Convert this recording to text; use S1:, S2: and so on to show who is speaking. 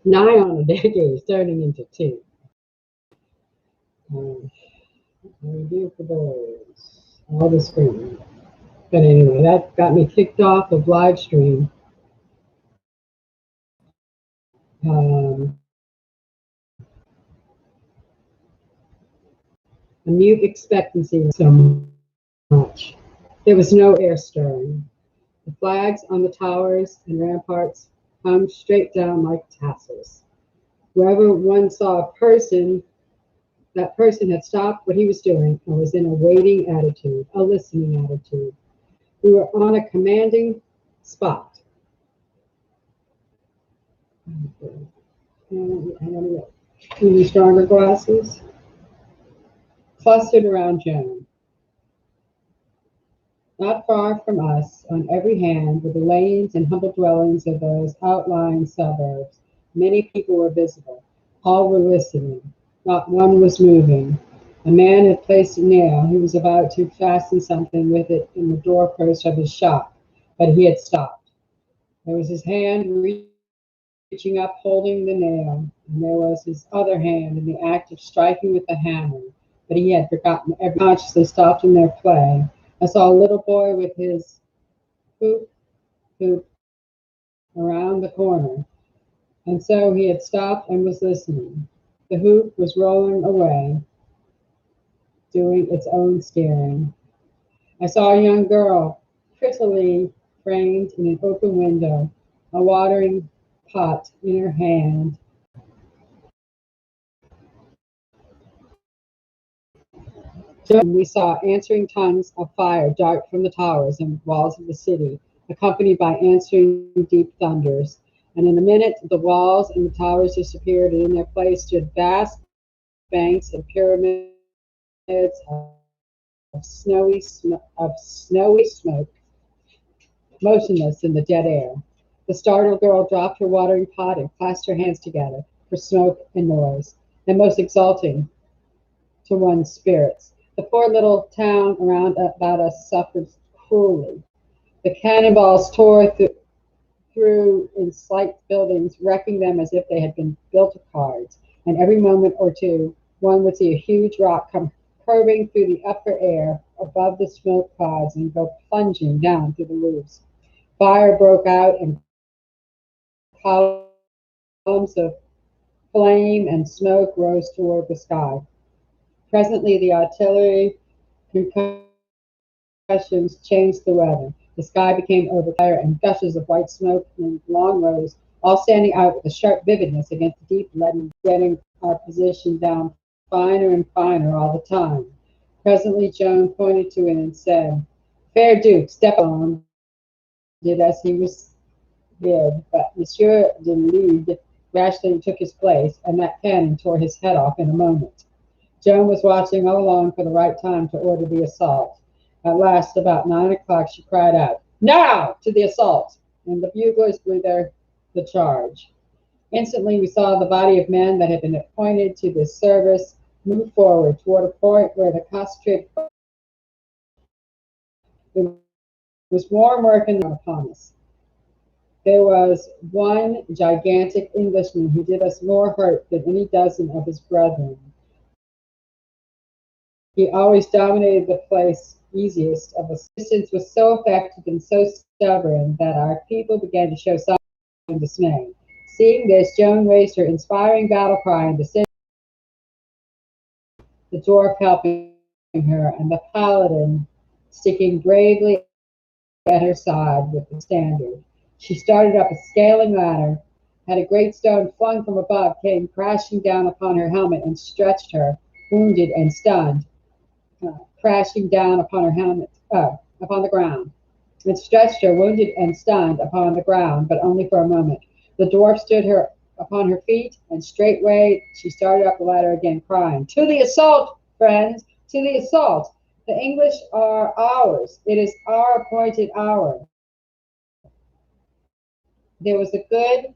S1: Nigh on a decade, turning into two. Um, Review for boys. All the screen. But anyway, that got me kicked off of live stream. Um, a mute expectancy so much. There was no air stirring. The flags on the towers and ramparts hung straight down like tassels. Wherever one saw a person, that person had stopped what he was doing and was in a waiting attitude, a listening attitude. We were on a commanding spot. And any stronger glasses? Clustered around Joan. Not far from us, on every hand, were the lanes and humble dwellings of those outlying suburbs. Many people were visible. All were listening. Not one was moving. A man had placed a nail. He was about to fasten something with it in the doorpost of his shop, but he had stopped. There was his hand reaching up, holding the nail, and there was his other hand in the act of striking with the hammer, but he had forgotten everything. Consciously stopped in their play. I saw a little boy with his hoop around the corner, and so he had stopped and was listening. The hoop was rolling away, doing its own steering. I saw a young girl, prettily framed in an open window, a watering pot in her hand. We saw answering tongues of fire dart from the towers and walls of the city, accompanied by answering deep thunders. And in a minute, the walls and the towers disappeared, and in their place stood vast banks and pyramids of snowy smoke, motionless in the dead air. The startled girl dropped her watering pot and clasped her hands together for smoke and noise, and most exalting to one's spirits. The poor little town around about us suffered cruelly. The cannonballs tore through in slight buildings, wrecking them as if they had been built of cards. And every moment or two, one would see a huge rock come curving through the upper air above the smoke clouds and go plunging down through the roofs. Fire broke out in columns of flame, and smoke rose toward the sky. Presently, the artillery concussions changed the weather. The sky became overfire, and gushes of white smoke in long rows, all standing out with a sharp vividness against the deep leaden, getting our position down finer and finer all the time. Presently, Joan pointed to it and said, "Fair Duke, step on," did as he was bid, but Monsieur de Lude rashly took his place, and that cannon tore his head off in a moment. Joan was watching all along for the right time to order the assault. At last, about 9 o'clock, she cried out, "Now to the assault!" And the buglers blew the charge. Instantly, we saw the body of men that had been appointed to this service move forward toward a point where the concentrated there was more work upon us. There was one gigantic Englishman who did us more hurt than any dozen of his brethren. He always dominated the place easiest of us. Resistance was so effective and so stubborn that our people began to show signs of dismay. Seeing this, Joan raised her inspiring battle cry and descended the dwarf helping her, and the paladin sticking bravely at her side with the standard. She started up a scaling ladder, had a great stone flung from above, came crashing down upon her helmet and stretched her, wounded and stunned, crashing down upon her helmet, upon the ground. It stretched her, wounded and stunned, upon the ground, but only for a moment. The dwarf stood her upon her feet, and straightway she started up the ladder again, crying, "To the assault, friends! To the assault! The English are ours. It is our appointed hour." There was a grand